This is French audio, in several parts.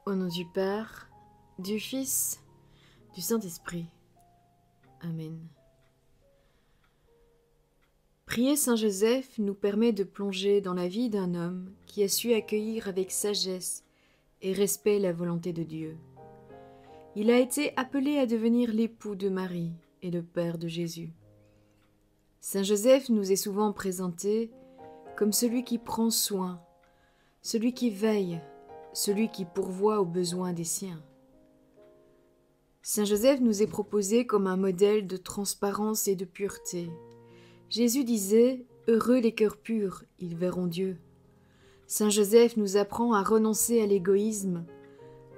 Au nom du Père, du Fils, du Saint-Esprit. Amen. Prier Saint Joseph nous permet de plonger dans la vie d'un homme qui a su accueillir avec sagesse et respect la volonté de Dieu. Il a été appelé à devenir l'époux de Marie et le père de Jésus. Saint Joseph nous est souvent présenté comme celui qui prend soin, celui qui veille, celui qui pourvoit aux besoins des siens. Saint Joseph nous est proposé comme un modèle de transparence et de pureté. Jésus disait « Heureux les cœurs purs, ils verront Dieu ». Saint Joseph nous apprend à renoncer à l'égoïsme,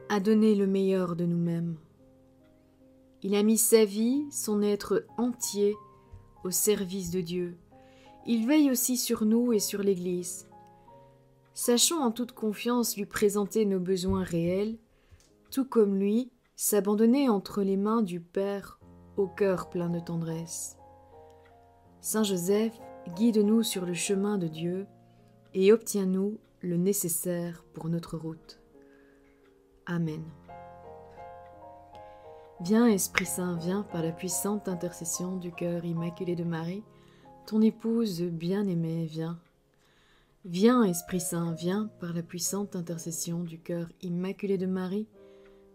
à donner le meilleur de nous-mêmes. Il a mis sa vie, son être entier, au service de Dieu. Il veille aussi sur nous et sur l'Église. Sachons en toute confiance lui présenter nos besoins réels, tout comme lui, s'abandonner entre les mains du Père au cœur plein de tendresse. Saint Joseph, guide-nous sur le chemin de Dieu et obtiens-nous le nécessaire pour notre route. Amen. Viens, Esprit Saint, viens par la puissante intercession du cœur immaculé de Marie, ton épouse bien-aimée, viens. Viens, Esprit Saint, viens par la puissante intercession du cœur immaculé de Marie,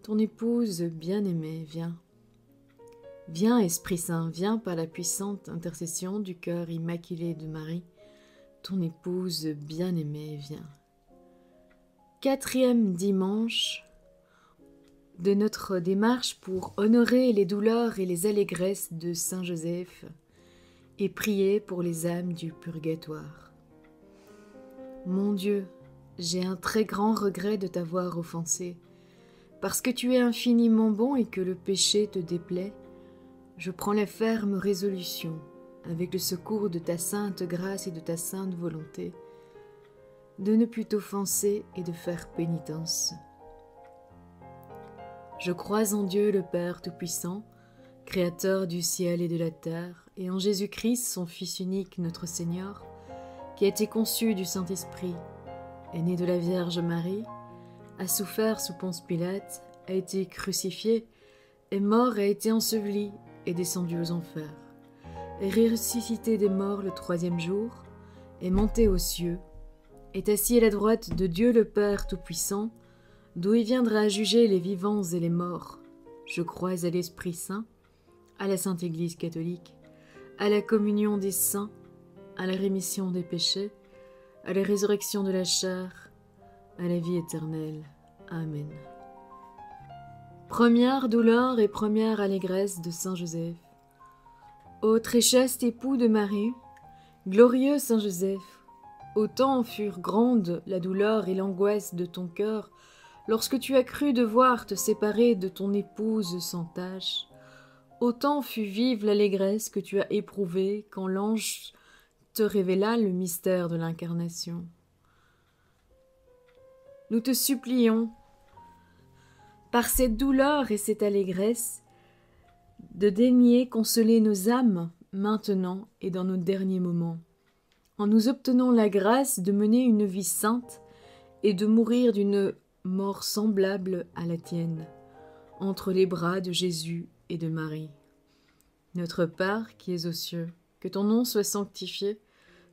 ton épouse bien-aimée, viens. Viens, Esprit Saint, viens par la puissante intercession du cœur immaculé de Marie, ton épouse bien-aimée, viens. 4e dimanche de notre démarche pour honorer les douleurs et les allégresses de Saint Joseph et prier pour les âmes du purgatoire. Mon Dieu, j'ai un très grand regret de t'avoir offensé. Parce que tu es infiniment bon et que le péché te déplaît, je prends la ferme résolution, avec le secours de ta sainte grâce et de ta sainte volonté, de ne plus t'offenser et de faire pénitence. Je crois en Dieu le Père Tout-Puissant, Créateur du ciel et de la terre, et en Jésus-Christ, son Fils unique, notre Seigneur, qui a été conçu du Saint-Esprit, est né de la Vierge Marie, a souffert sous Ponce Pilate, a été crucifié, est mort et a été enseveli, est descendu aux enfers, est ressuscité des morts le 3e jour, est monté aux cieux, est assis à la droite de Dieu le Père Tout-Puissant, d'où il viendra juger les vivants et les morts. Je crois à l'Esprit Saint, à la Sainte Église catholique, à la communion des saints, à la rémission des péchés, à la résurrection de la chair, à la vie éternelle. Amen. Première douleur et première allégresse de Saint Joseph. Ô très chaste époux de Marie, glorieux Saint Joseph, autant furent grandes la douleur et l'angoisse de ton cœur lorsque tu as cru devoir te séparer de ton épouse sans tache, autant fut vive l'allégresse que tu as éprouvée quand l'ange te révéla le mystère de l'incarnation. Nous te supplions, par cette douleur et cette allégresse, de daigner consoler nos âmes maintenant et dans nos derniers moments, en nous obtenant la grâce de mener une vie sainte et de mourir d'une mort semblable à la tienne, entre les bras de Jésus et de Marie. Notre Père qui es aux cieux, que ton nom soit sanctifié,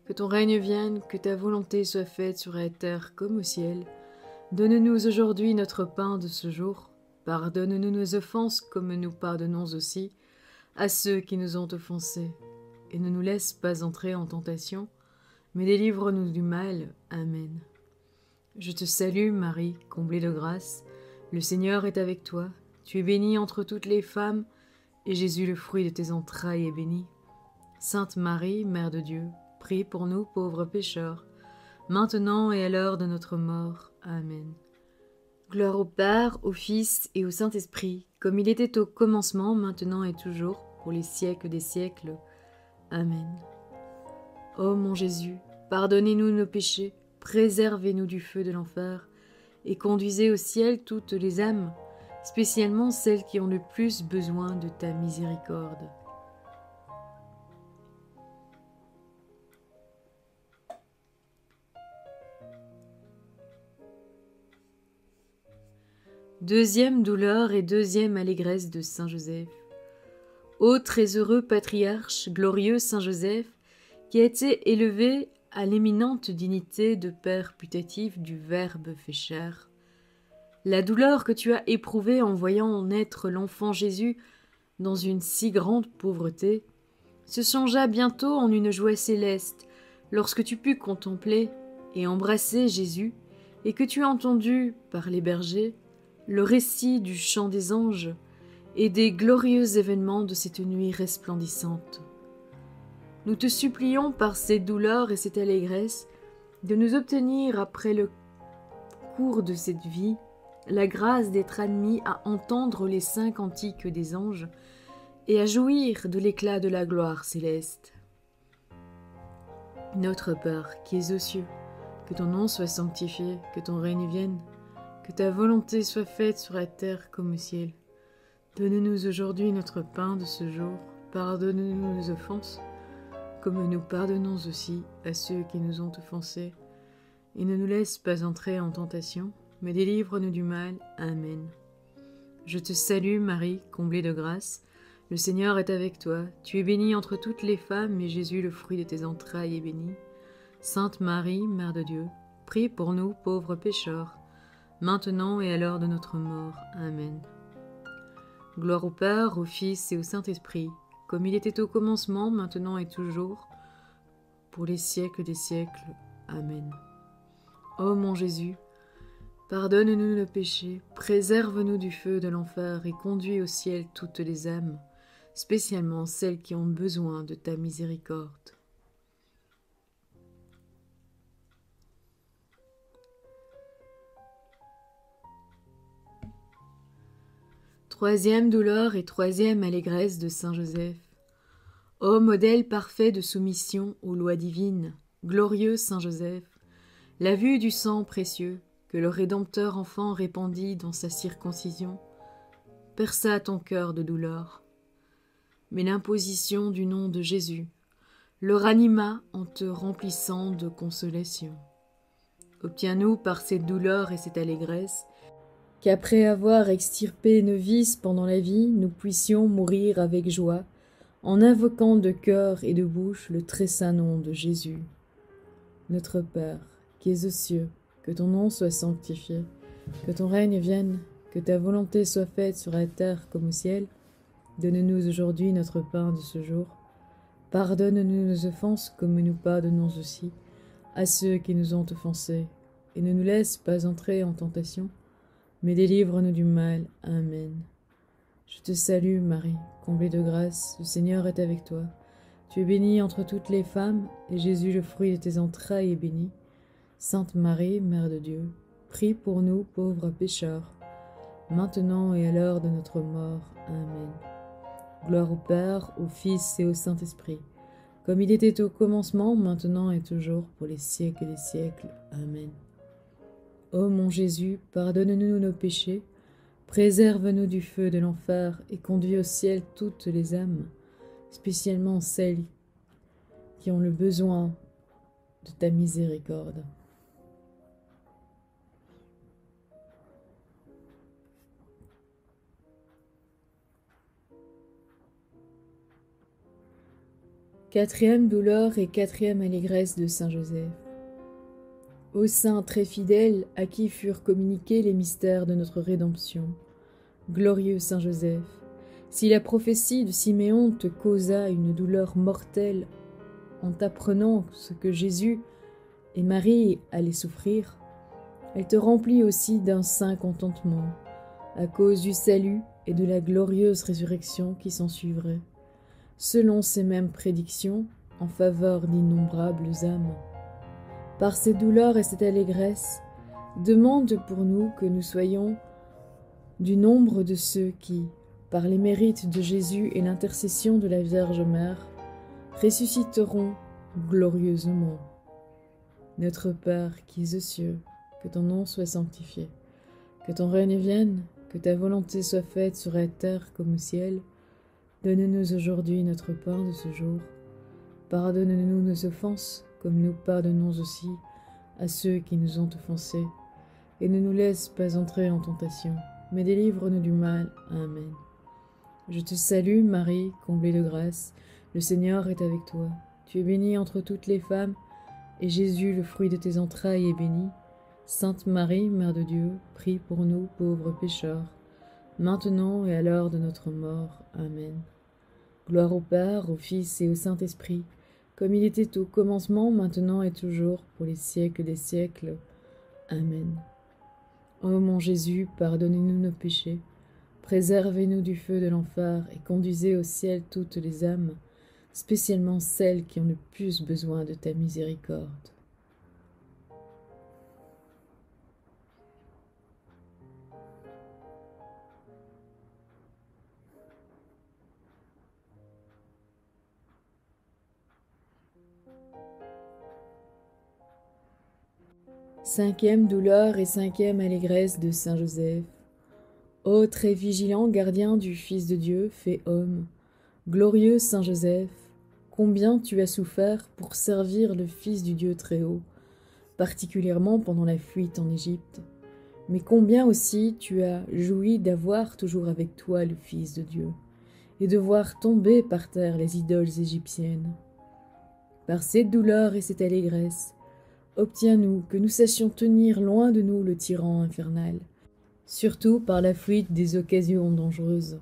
que ton règne vienne, que ta volonté soit faite sur la terre comme au ciel. Donne-nous aujourd'hui notre pain de ce jour. Pardonne-nous nos offenses comme nous pardonnons aussi à ceux qui nous ont offensés. Et ne nous laisse pas entrer en tentation, mais délivre-nous du mal. Amen. Je te salue Marie, comblée de grâce. Le Seigneur est avec toi. Tu es bénie entre toutes les femmes, et Jésus, le fruit de tes entrailles, est béni. Sainte Marie, Mère de Dieu, prie pour nous pauvres pécheurs, maintenant et à l'heure de notre mort. Amen. Gloire au Père, au Fils et au Saint-Esprit, comme il était au commencement, maintenant et toujours, pour les siècles des siècles. Amen. Ô mon Jésus, pardonnez-nous nos péchés, préservez-nous du feu de l'enfer, et conduisez au ciel toutes les âmes, spécialement celles qui ont le plus besoin de ta miséricorde. Deuxième douleur et deuxième allégresse de Saint Joseph. Ô très heureux patriarche, glorieux Saint Joseph, qui a été élevé à l'éminente dignité de Père putatif du Verbe fait chair. La douleur que tu as éprouvée en voyant naître l'enfant Jésus dans une si grande pauvreté se changea bientôt en une joie céleste lorsque tu pus contempler et embrasser Jésus et que tu as entendu, par les bergers, le récit du chant des anges et des glorieux événements de cette nuit resplendissante. Nous te supplions par ces douleurs et cette allégresse de nous obtenir après le cours de cette vie la grâce d'être admis à entendre les saints cantiques des anges et à jouir de l'éclat de la gloire céleste. Notre Père qui es aux cieux, que ton nom soit sanctifié, que ton règne vienne, que ta volonté soit faite sur la terre comme au ciel. Donne-nous aujourd'hui notre pain de ce jour, pardonne-nous nos offenses, comme nous pardonnons aussi à ceux qui nous ont offensés, et ne nous laisse pas entrer en tentation, mais délivre-nous du mal. Amen. Je te salue Marie, comblée de grâce, le Seigneur est avec toi, tu es bénie entre toutes les femmes, et Jésus, le fruit de tes entrailles, est béni. Sainte Marie, Mère de Dieu, prie pour nous pauvres pécheurs, maintenant et à l'heure de notre mort. Amen. Gloire au Père, au Fils et au Saint-Esprit, comme il était au commencement, maintenant et toujours, pour les siècles des siècles. Amen. Ô mon Jésus, pardonne-nous nos péchés, préserve-nous du feu de l'enfer et conduis au ciel toutes les âmes, spécialement celles qui ont besoin de ta miséricorde. Troisième douleur et troisième allégresse de Saint Joseph. Ô modèle parfait de soumission aux lois divines, glorieux Saint Joseph, la vue du sang précieux que le Rédempteur enfant répandit dans sa circoncision perça ton cœur de douleur. Mais l'imposition du nom de Jésus le ranima en te remplissant de consolation. Obtiens-nous par cette douleur et cette allégresse qu'après avoir extirpé nos vices pendant la vie, nous puissions mourir avec joie, en invoquant de cœur et de bouche le très saint nom de Jésus. Notre Père, qui es aux cieux, que ton nom soit sanctifié, que ton règne vienne, que ta volonté soit faite sur la terre comme au ciel. Donne-nous aujourd'hui notre pain de ce jour. Pardonne-nous nos offenses comme nous pardonnons aussi à ceux qui nous ont offensés, et ne nous laisse pas entrer en tentation, mais délivre-nous du mal. Amen. Je te salue, Marie, comblée de grâce, le Seigneur est avec toi. Tu es bénie entre toutes les femmes, et Jésus, le fruit de tes entrailles, est béni. Sainte Marie, Mère de Dieu, prie pour nous, pauvres pécheurs, maintenant et à l'heure de notre mort. Amen. Gloire au Père, au Fils et au Saint-Esprit, comme il était au commencement, maintenant et toujours, pour les siècles des siècles. Amen. Ô mon Jésus, pardonne-nous nos péchés, préserve-nous du feu de l'enfer et conduis au ciel toutes les âmes, spécialement celles qui ont le besoin de ta miséricorde. Quatrième douleur et quatrième allégresse de Saint Joseph. Ô saint très fidèle à qui furent communiqués les mystères de notre rédemption, glorieux Saint Joseph, si la prophétie de Siméon te causa une douleur mortelle en t'apprenant ce que Jésus et Marie allaient souffrir, elle te remplit aussi d'un saint contentement, à cause du salut et de la glorieuse résurrection qui s'ensuivrait, selon ces mêmes prédictions en faveur d'innombrables âmes. Par ces douleurs et cette allégresse, demande pour nous que nous soyons du nombre de ceux qui, par les mérites de Jésus et l'intercession de la Vierge Mère, ressusciteront glorieusement. Notre Père qui es aux cieux, que ton nom soit sanctifié, que ton règne vienne, que ta volonté soit faite sur la terre comme au ciel. Donne-nous aujourd'hui notre pain de ce jour. Pardonne-nous nos offenses, comme nous pardonnons aussi à ceux qui nous ont offensés, et ne nous laisse pas entrer en tentation, mais délivre-nous du mal. Amen. Je te salue, Marie, comblée de grâce. Le Seigneur est avec toi. Tu es bénie entre toutes les femmes, et Jésus, le fruit de tes entrailles, est béni. Sainte Marie, Mère de Dieu, prie pour nous pauvres pécheurs, maintenant et à l'heure de notre mort. Amen. Gloire au Père, au Fils et au Saint-Esprit, comme il était au commencement, maintenant et toujours, pour les siècles des siècles. Amen. Ô mon Jésus, pardonnez-nous nos péchés, préservez-nous du feu de l'enfer et conduisez au ciel toutes les âmes, spécialement celles qui ont le plus besoin de ta miséricorde. Cinquième douleur et cinquième allégresse de Saint Joseph. Ô très vigilant gardien du Fils de Dieu, fait homme, glorieux Saint Joseph, combien tu as souffert pour servir le Fils du Dieu très haut, particulièrement pendant la fuite en Égypte, mais combien aussi tu as joui d'avoir toujours avec toi le Fils de Dieu, et de voir tomber par terre les idoles égyptiennes. Par cette douleur et cette allégresse, obtiens-nous que nous sachions tenir loin de nous le tyran infernal, surtout par la fuite des occasions dangereuses.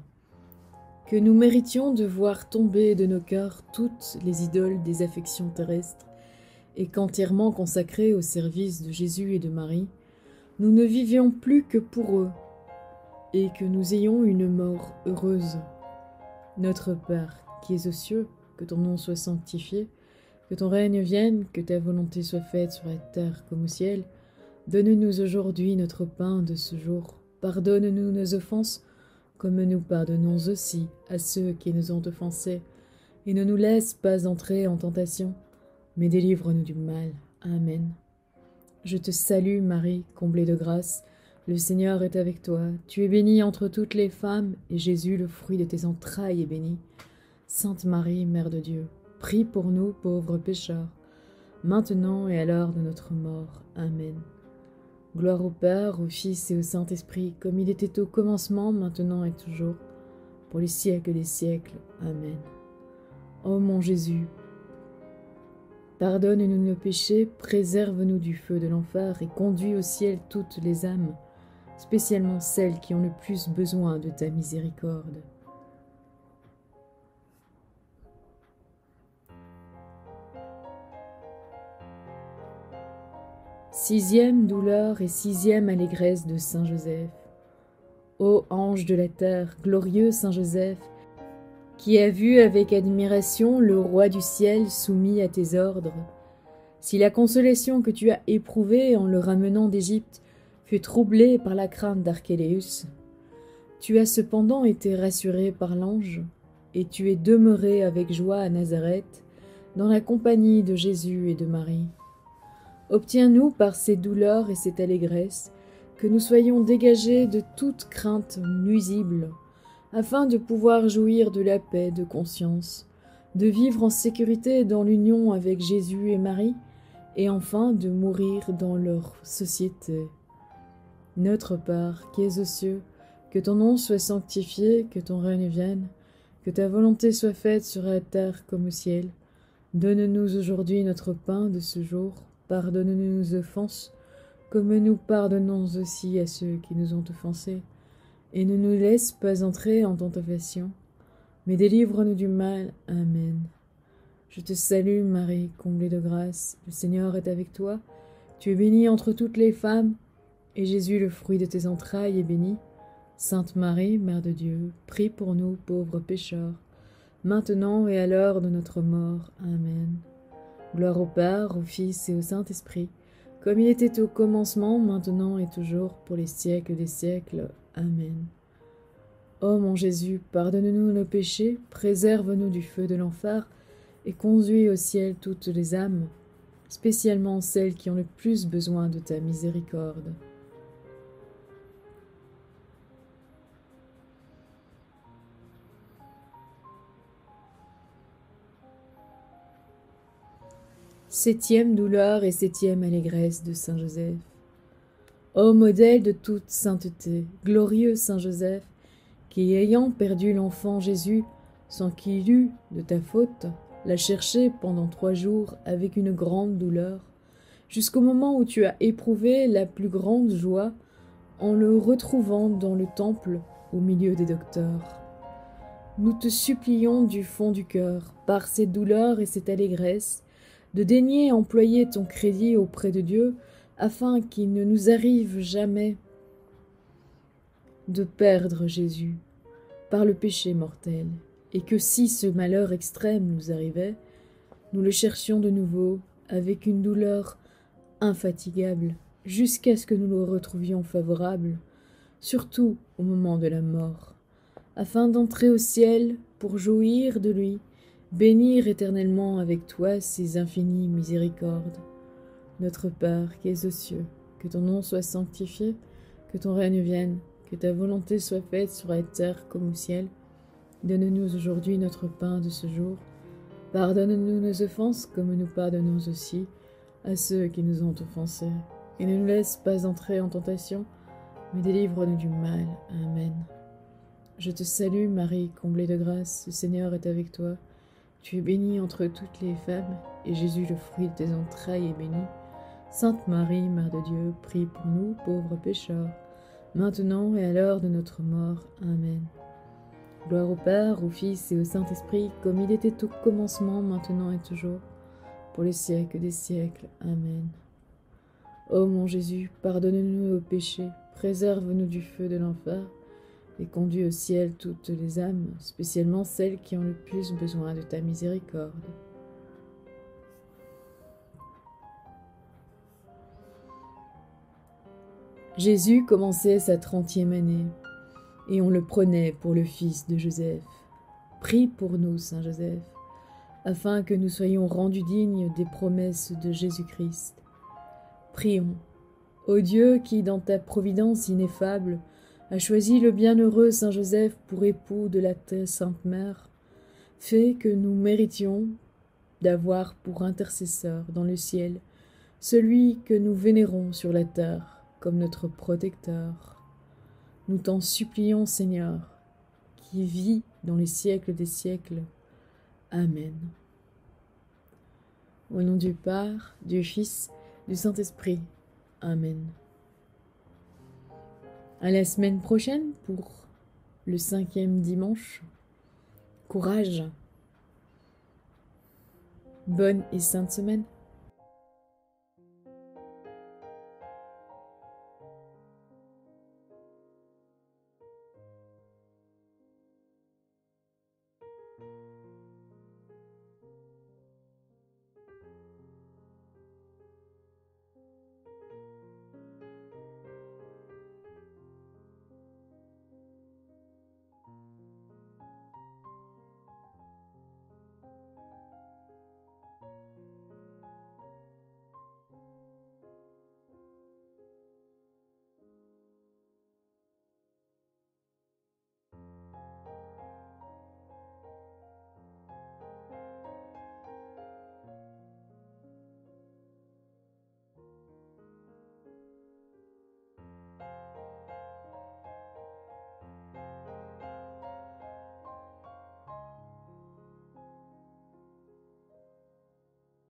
Que nous méritions de voir tomber de nos cœurs toutes les idoles des affections terrestres, et qu'entièrement consacrés au service de Jésus et de Marie, nous ne vivions plus que pour eux, et que nous ayons une mort heureuse. Notre Père, qui es aux cieux, que ton nom soit sanctifié, que ton règne vienne, que ta volonté soit faite sur la terre comme au ciel. Donne-nous aujourd'hui notre pain de ce jour. Pardonne-nous nos offenses, comme nous pardonnons aussi à ceux qui nous ont offensés. Et ne nous laisse pas entrer en tentation, mais délivre-nous du mal. Amen. Je te salue, Marie, comblée de grâce. Le Seigneur est avec toi. Tu es bénie entre toutes les femmes, et Jésus, le fruit de tes entrailles, est béni. Sainte Marie, Mère de Dieu, prie pour nous, pauvres pécheurs, maintenant et à l'heure de notre mort. Amen. Gloire au Père, au Fils et au Saint-Esprit, comme il était au commencement, maintenant et toujours, pour les siècles des siècles. Amen. Ô mon Jésus, pardonne-nous nos péchés, préserve-nous du feu de l'enfer et conduis au ciel toutes les âmes, spécialement celles qui ont le plus besoin de ta miséricorde. Sixième douleur et sixième allégresse de Saint Joseph. Ô ange de la terre, glorieux Saint Joseph, qui as vu avec admiration le roi du ciel soumis à tes ordres, si la consolation que tu as éprouvée en le ramenant d'Égypte fut troublée par la crainte d'Archéléus, tu as cependant été rassuré par l'ange, et tu es demeuré avec joie à Nazareth, dans la compagnie de Jésus et de Marie. Obtiens-nous par ces douleurs et cette allégresse que nous soyons dégagés de toute crainte nuisible, afin de pouvoir jouir de la paix de conscience, de vivre en sécurité dans l'union avec Jésus et Marie, et enfin de mourir dans leur société. Notre Père, qui es aux cieux, que ton nom soit sanctifié, que ton règne vienne, que ta volonté soit faite sur la terre comme au ciel. Donne-nous aujourd'hui notre pain de ce jour. Pardonne-nous nos offenses, comme nous pardonnons aussi à ceux qui nous ont offensés. Et ne nous laisse pas entrer en tentation, mais délivre-nous du mal. Amen. Je te salue, Marie, comblée de grâce. Le Seigneur est avec toi. Tu es bénie entre toutes les femmes, et Jésus, le fruit de tes entrailles, est béni. Sainte Marie, Mère de Dieu, prie pour nous, pauvres pécheurs, maintenant et à l'heure de notre mort. Amen. Gloire au Père, au Fils et au Saint-Esprit, comme il était au commencement, maintenant et toujours, pour les siècles des siècles. Amen. Ô mon Jésus, pardonne-nous nos péchés, préserve-nous du feu de l'enfer, et conduis au ciel toutes les âmes, spécialement celles qui ont le plus besoin de ta miséricorde. Septième douleur et septième allégresse de Saint Joseph. Ô modèle de toute sainteté, glorieux Saint Joseph, qui, ayant perdu l'enfant Jésus, sans qu'il eût de ta faute, l'a cherché pendant 3 jours avec une grande douleur, jusqu'au moment où tu as éprouvé la plus grande joie en le retrouvant dans le temple au milieu des docteurs. Nous te supplions du fond du cœur, par ces douleurs et cette allégresse, de daigner employer ton crédit auprès de Dieu, afin qu'il ne nous arrive jamais de perdre Jésus par le péché mortel, et que si ce malheur extrême nous arrivait, nous le cherchions de nouveau avec une douleur infatigable, jusqu'à ce que nous le retrouvions favorable, surtout au moment de la mort, afin d'entrer au ciel pour jouir de lui, bénir éternellement avec toi ses infinies miséricordes. Notre Père qui es aux cieux, que ton nom soit sanctifié, que ton règne vienne, que ta volonté soit faite sur la terre comme au ciel. Donne-nous aujourd'hui notre pain de ce jour. Pardonne-nous nos offenses comme nous pardonnons aussi à ceux qui nous ont offensés. Et ne nous laisse pas entrer en tentation, mais délivre-nous du mal. Amen. Je te salue Marie, comblée de grâce, le Seigneur est avec toi. Tu es bénie entre toutes les femmes, et Jésus, le fruit de tes entrailles, est béni. Sainte Marie, Mère de Dieu, prie pour nous, pauvres pécheurs, maintenant et à l'heure de notre mort. Amen. Gloire au Père, au Fils et au Saint-Esprit, comme il était au commencement, maintenant et toujours, pour les siècles des siècles. Amen. Ô mon Jésus, pardonne-nous nos péchés, préserve-nous du feu de l'enfer, et conduis au ciel toutes les âmes, spécialement celles qui ont le plus besoin de ta miséricorde. Jésus commençait sa 30e année, et on le prenait pour le fils de Joseph. Prie pour nous, Saint Joseph, afin que nous soyons rendus dignes des promesses de Jésus-Christ. Prions. Ô Dieu qui, dans ta providence ineffable, a choisi le bienheureux Saint Joseph pour époux de la Sainte Mère, fais que nous méritions d'avoir pour intercesseur dans le ciel celui que nous vénérons sur la terre comme notre protecteur. Nous t'en supplions, Seigneur, qui vit dans les siècles des siècles. Amen. Au nom du Père, du Fils, du Saint-Esprit. Amen. À la semaine prochaine pour le 5e dimanche. Courage. Bonne et sainte semaine.